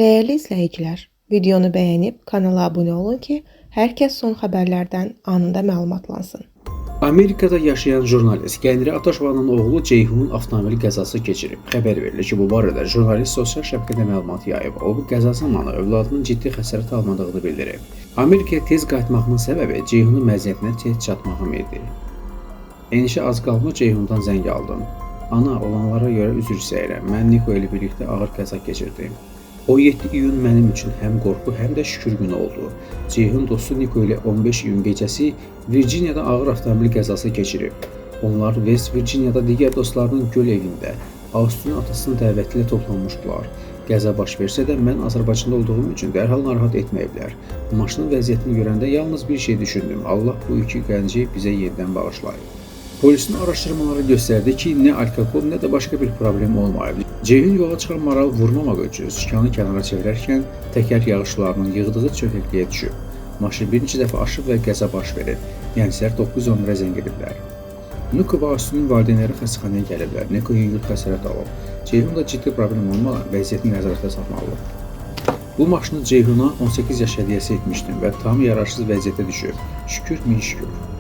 Değerli izləyicilər, videonu bəyənib kanala abunə olun ki, hər kəs son xəbərlərdən anında məlumatlansın. Amerikada yaşayan jurnalist Qənirə Ataşovanın oğlu Ceyhunun avtomobil qəzası keçirib. Xəbər verilir ki, bu barədə jurnalist sosial şəbəkədə məlumat yayıb. O, bu qəza zamanı övladının ciddi xəsarət almadığını bildirib. Amerikaya tez qayıtmağının səbəbi Ceyhunun məziyyətinə tez çatmağım idi. Enişə az qalma Ceyhundan zəng aldım. Ana, olanlara görə üzr istəyirəm. Mən Niko ilə birlikdə ağır qəza keçirdim. 17 iyun mənim üçün həm qorxu, həm də şükür günü oldu. Ceyhun dostu Niko ilə 15 iyun gecəsi Virginiyada ağır avtomobil qəzası keçirib. Onlar West Virginiyada digər dostlarının göl evində Austin atasının dəvəti ilə toplanmışdılar. Qəza baş versə də mən Azərbaycanda olduğum üçün dərhal narahat etməyiblər. Maşının vəziyyətini görəndə yalnız bir şey düşündüm. Allah bu iki gənci bizə yenidən bağışlayıb. Polisin araşdırmaları göstərdi ki, nə alkogol, nə də başqa bir problem olmayıb. Ceyhun yola çıxan maralı vurmamaq üçün sükanı kənara çevirərkən təkər yağışlarının yığdığı çökəkliyə düşüb. Maşın bir neçə dəfə aşıb və qəza baş verib. Yəni səhər 9:11-ə zəng ediblər. Niko və Austin'in valideynləri xəstəxanaya gəliblər. Niko yüngül xəsarət alıb. Ceyhun da ciddi problem olmadan vəziyyətini nəzarətdə saxlanılıb. Bu maşını Ceyhuna 18 yaş hədiyyəsi etmişdim və tam yararsız vəziyyətə düşüb. Şükür, min şükür.